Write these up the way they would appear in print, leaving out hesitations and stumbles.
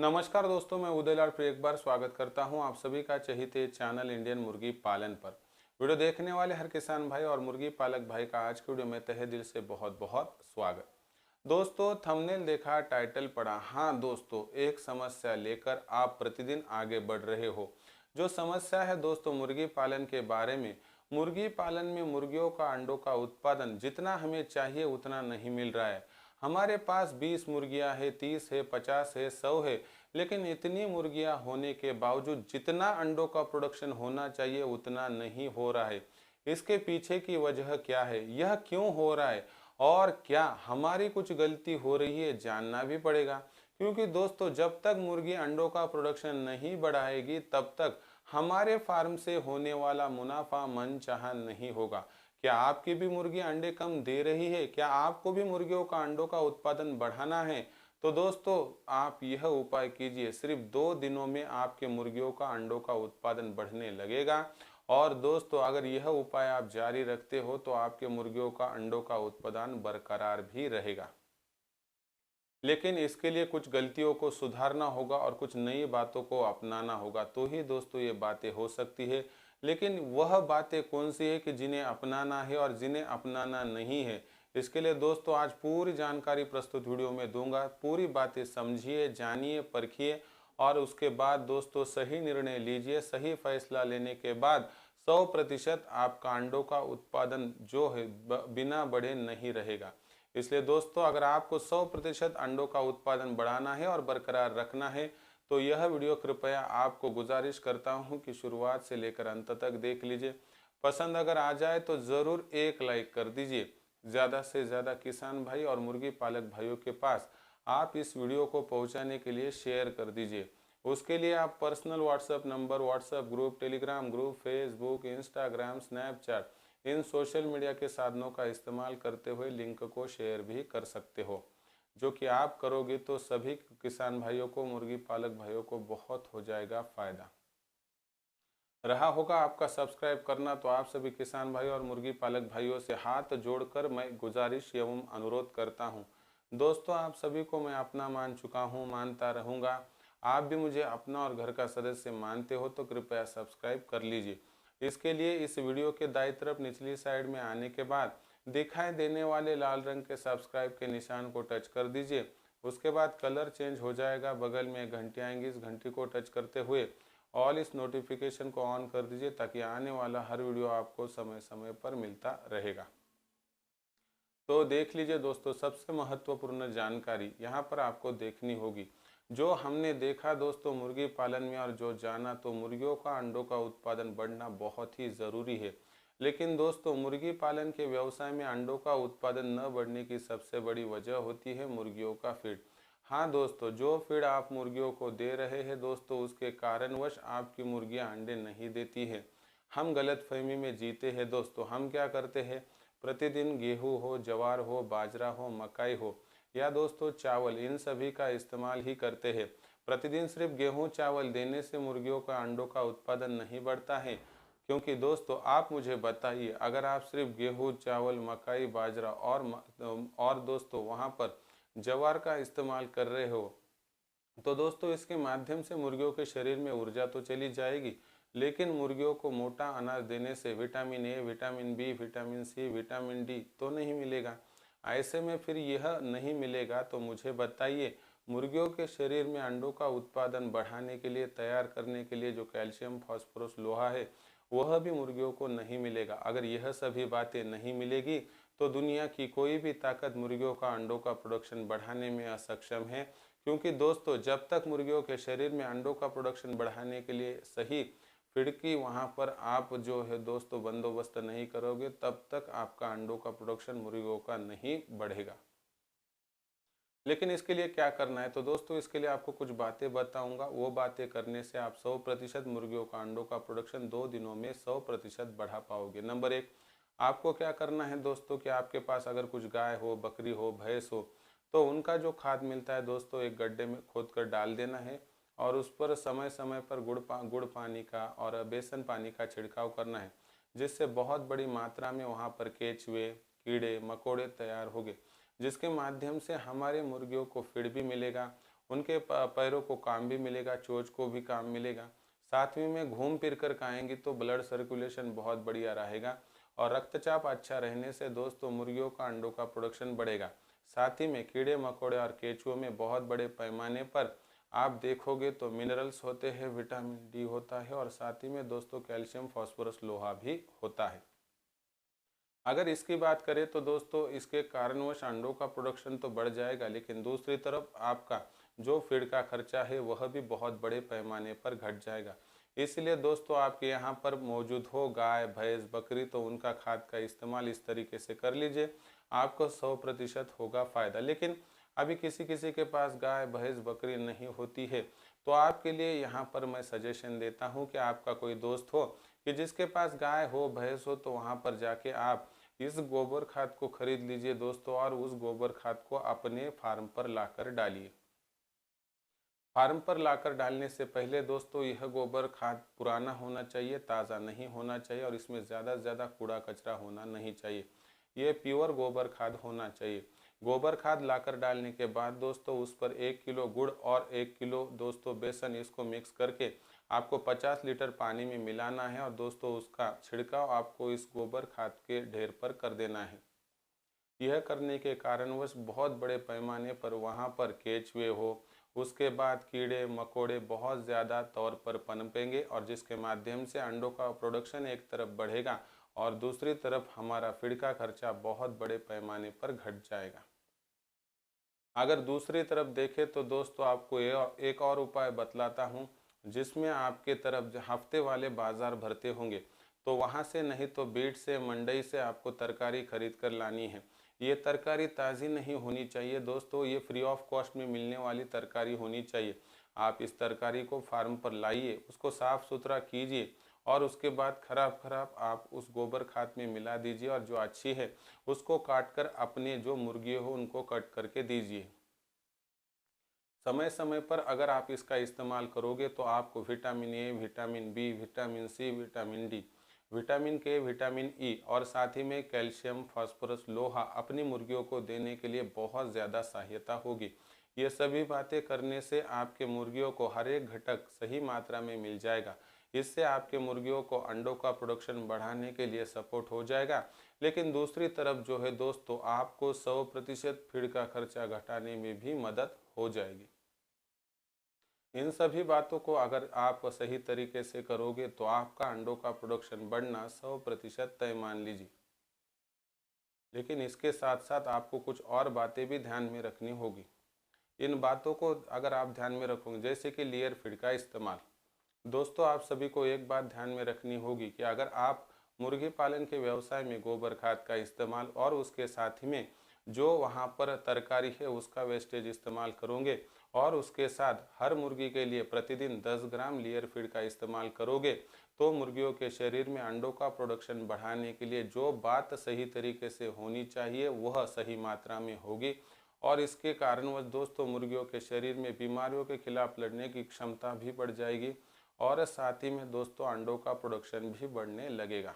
नमस्कार दोस्तों, मैं उदयलाल फिर एक बार स्वागत करता हूं आप सभी का चहेते चैनल इंडियन मुर्गी पालन पर। वीडियो देखने वाले हर किसान भाई और मुर्गी पालक भाई का आज की वीडियो में तहे दिल से बहुत बहुत स्वागत। दोस्तों, थंबनेल देखा, टाइटल पढ़ा। हाँ दोस्तों, एक समस्या लेकर आप प्रतिदिन आगे बढ़ रहे हो। जो समस्या है दोस्तों मुर्गी पालन के बारे में। मुर्गी पालन में मुर्गियों का अंडों का उत्पादन जितना हमें चाहिए उतना नहीं मिल रहा है। हमारे पास 20 मुर्गियां है, 30 है, 50 है, 100 है, लेकिन इतनी मुर्गियां होने के बावजूद जितना अंडों का प्रोडक्शन होना चाहिए उतना नहीं हो रहा है। इसके पीछे की वजह क्या है, यह क्यों हो रहा है और क्या हमारी कुछ गलती हो रही है, जानना भी पड़ेगा। क्योंकि दोस्तों जब तक मुर्गी अंडों का प्रोडक्शन नहीं बढ़ाएगी तब तक हमारे फार्म से होने वाला मुनाफा मनचाहा नहीं होगा। क्या आपकी भी मुर्गी अंडे कम दे रही है? क्या आपको भी मुर्गियों का अंडों का उत्पादन बढ़ाना है? तो दोस्तों आप यह उपाय कीजिए, सिर्फ 2 दिनों में आपके मुर्गियों का अंडों का उत्पादन बढ़ने लगेगा। और दोस्तों अगर यह उपाय आप जारी रखते हो तो आपके मुर्गियों का अंडों का उत्पादन बरकरार भी रहेगा। लेकिन इसके लिए कुछ गलतियों को सुधारना होगा और कुछ नई बातों को अपनाना होगा, तो ही दोस्तों ये बातें हो सकती है। लेकिन वह बातें कौन सी है कि जिन्हें अपनाना है और जिन्हें अपनाना नहीं है, इसके लिए दोस्तों आज पूरी जानकारी प्रस्तुत वीडियो में दूंगा। पूरी बातें समझिए, जानिए, परखिए और उसके बाद दोस्तों सही निर्णय लीजिए। सही फैसला लेने के बाद 100% आपका अंडों का उत्पादन जो है बिना बढ़े नहीं रहेगा। इसलिए दोस्तों अगर आपको 100% अंडों का उत्पादन बढ़ाना है और बरकरार रखना है तो यह वीडियो कृपया आपको गुजारिश करता हूं कि शुरुआत से लेकर अंत तक देख लीजिए। पसंद अगर आ जाए तो ज़रूर एक लाइक कर दीजिए। ज़्यादा से ज़्यादा किसान भाई और मुर्गी पालक भाइयों के पास आप इस वीडियो को पहुंचाने के लिए शेयर कर दीजिए। उसके लिए आप personal WhatsApp number, WhatsApp group, Telegram group, Facebook, Instagram, Snapchat इन सोशल मीडिया के साधनों का इस्तेमाल करते हुए लिंक को शेयर भी कर सकते हो। जो कि आप करोगे तो सभी किसान भाइयों को, मुर्गी पालक भाइयों को बहुत हो जाएगा फायदा। रहा होगा आपका सब्सक्राइब करना, तो आप सभी किसान भाई और मुर्गी पालक भाइयों से हाथ जोड़कर मैं गुजारिश एवं अनुरोध करता हूं। दोस्तों आप सभी को मैं अपना मान चुका हूं, मानता रहूंगा। आप भी मुझे अपना और घर का सदस्य मानते हो तो कृपया सब्सक्राइब कर लीजिए। इसके लिए इस वीडियो के दाईं तरफ निचली साइड में आने के बाद दिखाई देने वाले लाल रंग के सब्सक्राइब के निशान को टच कर दीजिए। उसके बाद कलर चेंज हो जाएगा, बगल में एक घंटी आएंगी, इस घंटी को टच करते हुए ऑल इस नोटिफिकेशन को ऑन कर दीजिए ताकि आने वाला हर वीडियो आपको समय समय पर मिलता रहेगा। तो देख लीजिए दोस्तों, सबसे महत्वपूर्ण जानकारी यहाँ पर आपको देखनी होगी। जो हमने देखा दोस्तों मुर्गी पालन में और जो जाना, तो मुर्गियों का अंडों का उत्पादन बढ़ना बहुत ही ज़रूरी है। लेकिन दोस्तों मुर्गी पालन के व्यवसाय में अंडों का उत्पादन न बढ़ने की सबसे बड़ी वजह होती है मुर्गियों का फीड। हाँ दोस्तों, जो फीड आप मुर्गियों को दे रहे हैं दोस्तों, उसके कारणवश आपकी मुर्गियां अंडे नहीं देती है। हम गलतफहमी में जीते हैं दोस्तों। हम क्या करते हैं, प्रतिदिन गेहूं हो, ज्वार हो, बाजरा हो, मकाई हो या दोस्तों चावल, इन सभी का इस्तेमाल ही करते हैं। प्रतिदिन सिर्फ गेहूं चावल देने से मुर्गियों का अंडों का उत्पादन नहीं बढ़ता है। क्योंकि दोस्तों आप मुझे बताइए, अगर आप सिर्फ गेहूं चावल, मकाई, बाजरा और दोस्तों वहां पर ज्वार का इस्तेमाल कर रहे हो, तो दोस्तों इसके माध्यम से मुर्गियों के शरीर में ऊर्जा तो चली जाएगी, लेकिन मुर्गियों को मोटा अनाज देने से vitamin A, vitamin B, vitamin C, vitamin D तो नहीं मिलेगा। ऐसे में फिर यह नहीं मिलेगा तो मुझे बताइए, मुर्गियों के शरीर में अंडों का उत्पादन बढ़ाने के लिए, तैयार करने के लिए जो कैल्शियम, फास्फोरस, लोहा है वह भी मुर्गियों को नहीं मिलेगा। अगर यह सभी बातें नहीं मिलेगी तो दुनिया की कोई भी ताकत मुर्गियों का अंडों का प्रोडक्शन बढ़ाने में असक्षम है। क्योंकि दोस्तों जब तक मुर्गियों के शरीर में अंडों का प्रोडक्शन बढ़ाने के लिए सही फीड की वहाँ पर आप जो है दोस्तों बंदोबस्त नहीं करोगे, तब तक आपका अंडों का प्रोडक्शन मुर्गियों का नहीं बढ़ेगा। लेकिन इसके लिए क्या करना है, तो दोस्तों इसके लिए आपको कुछ बातें बताऊंगा। वो बातें करने से आप 100% मुर्गियों का अंडों का प्रोडक्शन 2 दिनों में 100% बढ़ा पाओगे। नंबर एक, आपको क्या करना है दोस्तों कि आपके पास अगर कुछ गाय हो, बकरी हो, भैंस हो, तो उनका जो खाद मिलता है दोस्तों एक गड्ढे में खोद कर डाल देना है और उस पर समय समय पर गुड़ पानी का और बेसन पानी का छिड़काव करना है, जिससे बहुत बड़ी मात्रा में वहाँ पर केचुए, कीड़े मकोड़े तैयार होंगे, जिसके माध्यम से हमारे मुर्गियों को फीड भी मिलेगा उनके पैरों को काम भी मिलेगा, चोंच को भी काम मिलेगा। सातवीं में घूम फिर कर खाएंगी तो ब्लड सर्कुलेशन बहुत बढ़िया रहेगा और रक्तचाप अच्छा रहने से दोस्तों मुर्गियों का अंडों का प्रोडक्शन बढ़ेगा। साथ ही में कीड़े मकोड़े और केंचुओं में बहुत बड़े पैमाने पर आप देखोगे तो मिनरल्स होते हैं, विटामिन डी होता है और साथ ही में दोस्तों कैल्शियम, फास्फोरस, लोहा भी होता है। अगर इसकी बात करें तो दोस्तों इसके कारणवश अंडों का प्रोडक्शन तो बढ़ जाएगा, लेकिन दूसरी तरफ आपका जो फीड का खर्चा है वह भी बहुत बड़े पैमाने पर घट जाएगा। इसलिए दोस्तों आपके यहाँ पर मौजूद हो गाय, भैंस, बकरी तो उनका खाद का इस्तेमाल इस तरीके से कर लीजिए, आपको 100% होगा फ़ायदा। लेकिन अभी किसी किसी के पास गाय, भैंस, बकरी नहीं होती है, तो आपके लिए यहाँ पर मैं सजेशन देता हूँ कि आपका कोई दोस्त हो कि जिसके पास गाय हो, भैंस हो, तो वहाँ पर जाके आप इस गोबर खाद को खरीद लीजिए दोस्तों और उस गोबर खाद को अपने फार्म पर लाकर डालिए। फार्म पर लाकर डालने से पहले दोस्तों यह गोबर खाद पुराना होना चाहिए, ताज़ा नहीं होना चाहिए और इसमें ज़्यादा से ज़्यादा कूड़ा कचरा होना नहीं चाहिए। ये प्योर गोबर खाद होना चाहिए। गोबर खाद लाकर डालने के बाद दोस्तों उस पर 1 किलो गुड़ और 1 किलो दोस्तों बेसन इसको मिक्स करके आपको 50 लीटर पानी में मिलाना है और दोस्तों उसका छिड़काव आपको इस गोबर खाद के ढेर पर कर देना है। यह करने के कारणवश बहुत बड़े पैमाने पर वहाँ पर केचुए हो, उसके बाद कीड़े मकोड़े बहुत ज़्यादा तौर पर पनपेंगे और जिसके माध्यम से अंडों का प्रोडक्शन एक तरफ बढ़ेगा और दूसरी तरफ हमारा फीड का खर्चा बहुत बड़े पैमाने पर घट जाएगा। अगर दूसरी तरफ देखें तो दोस्तों आपको एक और उपाय बतलाता हूँ, जिसमें आपके तरफ हफ्ते वाले बाज़ार भरते होंगे तो वहाँ से नहीं तो बीट से, मंडई से आपको तरकारी खरीद कर लानी है। ये तरकारी ताज़ी नहीं होनी चाहिए दोस्तों, ये फ्री ऑफ कॉस्ट में मिलने वाली तरकारी होनी चाहिए। आप इस तरकारी को फार्म पर लाइए, उसको साफ़ सुथरा कीजिए और उसके बाद खराब खराब आप उस गोबर खाद में मिला दीजिए और जो अच्छी है उसको काट कर अपने जो मुर्गी हो उनको कट करके दीजिए। समय समय पर अगर आप इसका इस्तेमाल करोगे तो आपको vitamin A, vitamin B, vitamin C, vitamin D, vitamin K, vitamin E और साथ ही में कैल्शियम, फास्फोरस, लोहा अपनी मुर्गियों को देने के लिए बहुत ज़्यादा सहायता होगी। ये सभी बातें करने से आपके मुर्गियों को हर एक घटक सही मात्रा में मिल जाएगा। इससे आपके मुर्गियों को अंडों का प्रोडक्शन बढ़ाने के लिए सपोर्ट हो जाएगा। लेकिन दूसरी तरफ जो है दोस्तों आपको 100% फीड का खर्चा घटाने में भी मदद हो जाएगी। इन सभी बातों को अगर आप सही तरीके से करोगे तो आपका अंडों का प्रोडक्शन बढ़ना 100% तय मान लीजिए। लेकिन इसके साथ साथ आपको कुछ और बातें भी ध्यान में रखनी होगी। इन बातों को अगर आप ध्यान में रखोगे, जैसे कि लेयर फीड का इस्तेमाल, दोस्तों आप सभी को एक बात ध्यान में रखनी होगी कि अगर आप मुर्गी पालन के व्यवसाय में गोबर खाद का इस्तेमाल और उसके साथ ही में जो वहाँ पर तरकारी है उसका वेस्टेज इस्तेमाल करोगे और उसके साथ हर मुर्गी के लिए प्रतिदिन 10 ग्राम लेयर फीड का इस्तेमाल करोगे तो मुर्गियों के शरीर में अंडों का प्रोडक्शन बढ़ाने के लिए जो बात सही तरीके से होनी चाहिए वह सही मात्रा में होगी और इसके कारणवश दोस्तों मुर्गियों के शरीर में बीमारियों के खिलाफ लड़ने की क्षमता भी बढ़ जाएगी और साथ ही में दोस्तों अंडों का प्रोडक्शन भी बढ़ने लगेगा।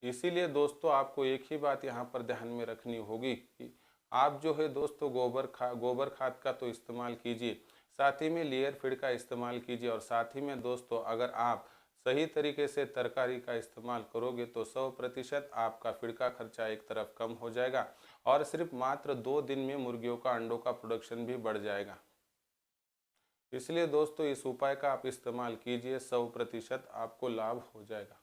इसीलिए दोस्तों आपको एक ही बात यहाँ पर ध्यान में रखनी होगी कि आप जो है दोस्तों गोबर खाद का तो इस्तेमाल कीजिए, साथ ही में लेयर फीड का इस्तेमाल कीजिए और साथ ही में दोस्तों अगर आप सही तरीके से तरकारी का इस्तेमाल करोगे तो 100% आपका फीड का खर्चा एक तरफ कम हो जाएगा और सिर्फ मात्र 2 दिन में मुर्गियों का अंडों का प्रोडक्शन भी बढ़ जाएगा। इसलिए दोस्तों इस उपाय का आप इस्तेमाल कीजिए, 100% आपको लाभ हो जाएगा।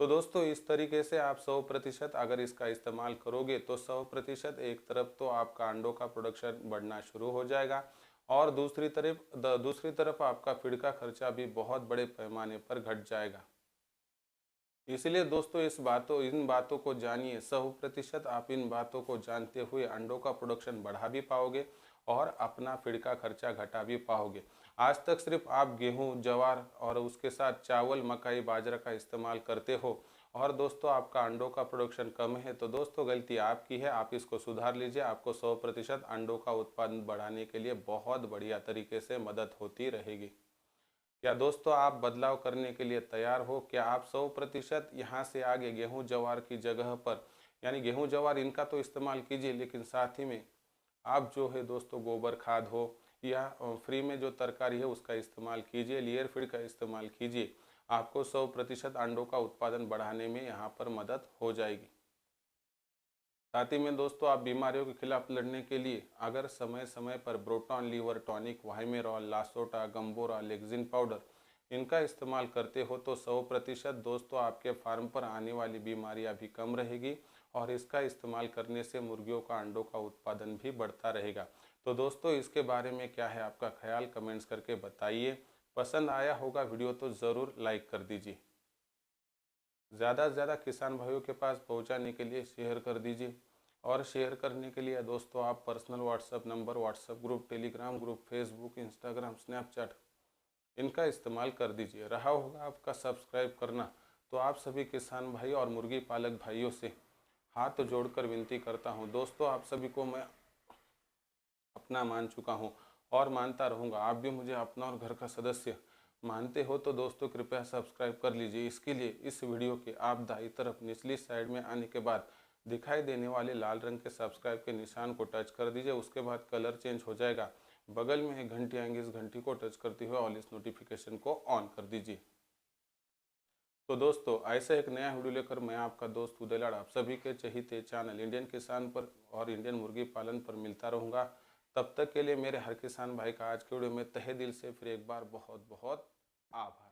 तो दोस्तों इस तरीके से आप 100% अगर इसका इस्तेमाल करोगे तो 100% एक तरफ तो आपका अंडों का प्रोडक्शन बढ़ना शुरू हो जाएगा और दूसरी तरफ आपका फीड का खर्चा भी बहुत बड़े पैमाने पर घट जाएगा। इसलिए दोस्तों इन बातों को जानिए, 100% आप इन बातों को जानते हुए अंडों का प्रोडक्शन बढ़ा भी पाओगे और अपना फीड का खर्चा घटा भी पाओगे। आज तक सिर्फ आप गेहूं, ज्वार और उसके साथ चावल, मकई, बाजरा का इस्तेमाल करते हो और दोस्तों आपका अंडों का प्रोडक्शन कम है, तो दोस्तों गलती आपकी है, आप इसको सुधार लीजिए। आपको 100% अंडों का उत्पादन बढ़ाने के लिए बहुत बढ़िया तरीके से मदद होती रहेगी। क्या दोस्तों आप बदलाव करने के लिए तैयार हो? क्या आप 100% यहाँ से आगे गेहूं, ज्वार की जगह पर, यानी गेहूं, ज्वार इनका तो इस्तेमाल कीजिए, लेकिन साथ ही में आप जो है दोस्तों गोबर खाद हो या फ्री में जो तरकारी है उसका इस्तेमाल कीजिए, लेयर फीड का इस्तेमाल कीजिए। आपको 100% अंडों का उत्पादन बढ़ाने में यहाँ पर मदद हो जाएगी। साथ ही में दोस्तों आप बीमारियों के खिलाफ लड़ने के लिए अगर समय समय पर ब्रोटॉन लीवर टॉनिक, वाइमेरॉल, लासोटा, गंबोरा, लेक्जिन पाउडर इनका इस्तेमाल करते हो तो 100% दोस्तों आपके फार्म पर आने वाली बीमारियां भी कम रहेगी और इसका इस्तेमाल करने से मुर्गियों का अंडों का उत्पादन भी बढ़ता रहेगा। तो दोस्तों इसके बारे में क्या है आपका ख्याल, कमेंट्स करके बताइए। पसंद आया होगा वीडियो तो ज़रूर लाइक कर दीजिए। ज़्यादा से ज़्यादा किसान भाइयों के पास पहुंचाने के लिए शेयर कर दीजिए। और शेयर करने के लिए दोस्तों आप personal WhatsApp number, WhatsApp group, Telegram group, Facebook, Instagram, Snapchat इनका इस्तेमाल कर दीजिए। रहा होगा आपका सब्सक्राइब करना, तो आप सभी किसान भाई और मुर्गी पालक भाइयों से हाथ जोड़कर विनती करता हूं दोस्तों, आप सभी को मैं अपना मान चुका हूं और मानता रहूंगा। आप भी मुझे अपना और घर का सदस्य मानते हो तो दोस्तों कृपया सब्सक्राइब कर लीजिए। इसके लिए इस वीडियो के आप दाईं तरफ निचली साइड में आने के बाद दिखाई देने वाले लाल रंग के सब्सक्राइब के निशान को टच कर दीजिए। उसके बाद कलर चेंज हो जाएगा, बगल में एक घंटी आएंगी, इस घंटी को टच करते हुए ऑल इस नोटिफिकेशन को ऑन कर दीजिए। तो दोस्तों ऐसे एक नया वीडियो लेकर मैं आपका दोस्त उदय लाड आप सभी के चहीते चैनल इंडियन किसान पर और इंडियन मुर्गी पालन पर मिलता रहूँगा। तब तक के लिए मेरे हर किसान भाई का आज के वीडियो में तहे दिल से फिर एक बार बहुत बहुत आभार।